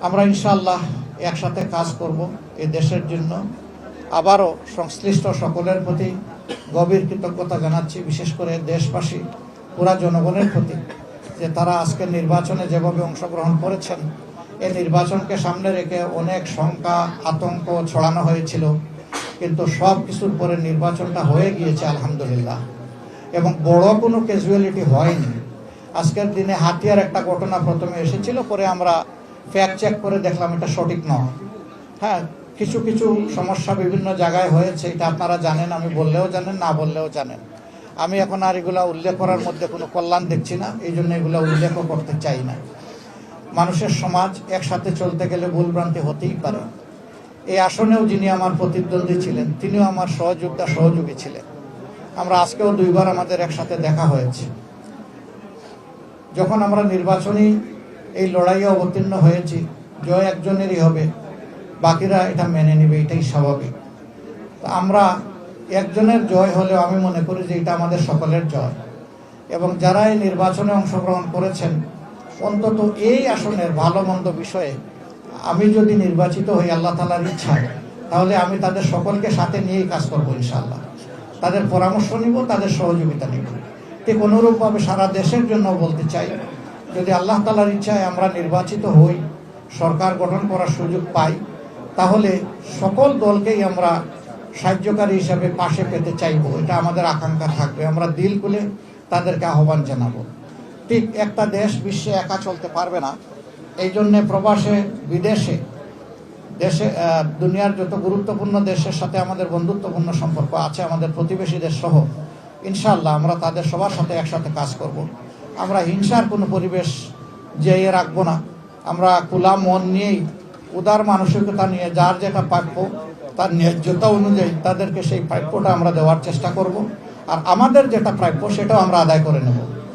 আমরা ইনশাআল্লাহ একসাথে কাজ করব এই দেশের জন্য। আবারও সংশ্লিষ্ট সকলের প্রতি গভীর কৃতজ্ঞতা জানাচ্ছি, বিশেষ করে দেশবাসী পুরা জনগণের প্রতি, যে তারা আজকে নির্বাচনে যেভাবে অংশগ্রহণ করেছেন। এই নির্বাচনকে সামনে রেখে অনেক শঙ্কা আতঙ্ক ছড়ানো হয়েছিল, কিন্তু সব কিছুর পরে নির্বাচনটা হয়ে গিয়েছে আলহামদুলিল্লাহ, এবং বড় কোনো ক্যাজুয়ালিটি হয়নি। আজকের দিনে হাতিয়ার একটা ঘটনা প্রথমে এসেছিল, পরে আমরা ফ্যাক্ট চেক করে দেখলাম এটা সঠিক নয়। হ্যাঁ, কিছু কিছু সমস্যা বিভিন্ন জায়গায় হয়েছে, এটা আপনারা জানেন, আমি বললেও জানেন, না বললেও জানেন। আমি এখন আর এগুলো উল্লেখ করার মধ্যে কোনো কল্যাণ দেখছি না, এই জন্য এগুলো উল্লেখও করতে চাই না। মানুষের সমাজ একসাথে চলতে গেলে ভুলভ্রান্তি হতেই পারে। এই আসনেও যিনি আমার প্রতিদ্বন্দ্বী ছিলেন, তিনিও আমার সহযোগী ছিলেন। আমরা আজকেও দুইবার আমাদের একসাথে দেখা হয়েছে। যখন আমরা নির্বাচনী এই লড়াইয়ে অবতীর্ণ হয়েছি, জয় একজনেরই হবে, বাকিরা এটা মেনে নেবে, এটাই স্বাভাবিক। তো আমরা একজনের জয় হলেও আমি মনে করি যে এটা আমাদের সকলের জয়। এবং যারা এই নির্বাচনে অংশগ্রহণ করেছেন, অন্তত এই আসনের ভালো মন্দ বিষয়ে আমি যদি নির্বাচিত হই আল্লাহ তাআলার ইচ্ছায়, তাহলে আমি তাদের সকলকে সাথে নিয়েই কাজ করবো ইনশাআল্লাহ। তাদের পরামর্শ নিব, তাদের সহযোগিতা নিব। ঠিক অনুরূপভাবে সারা দেশের জন্য বলতে চাই, যদি আল্লাহ তাআলার ইচ্ছায় আমরা নির্বাচিত হই, সরকার গঠন করার সুযোগ পাই, তাহলে সকল দলকেই আমরা সাহায্যকারী হিসাবে পাশে পেতে চাইব। এটা আমাদের আকাঙ্ক্ষা থাকবে, আমরা দিল খুলে তাদেরকে আহ্বান জানাবো। ঠিক একটা দেশ বিশ্বে একা চলতে পারবে না, এই জন্যে প্রবাসে বিদেশে দেশে দুনিয়ার যত গুরুত্বপূর্ণ দেশের সাথে আমাদের বন্ধুত্বপূর্ণ সম্পর্ক আছে, আমাদের প্রতিবেশীদের সহ। ইনশাআল্লাহ আমরা তাদের সবার সাথে একসাথে কাজ করব। আমরা হিংসার কোনো পরিবেশ যেয়ে রাখবো না। আমরা খোলা মন নিয়েই, উদার মানসিকতা নিয়ে, যার যেটা প্রাপ্য তার ন্যায্যতা অনুযায়ী তাদেরকে সেই প্রাপ্যটা আমরা দেওয়ার চেষ্টা করব। আর আমাদের যেটা প্রাপ্য সেটাও আমরা আদায় করে নেব।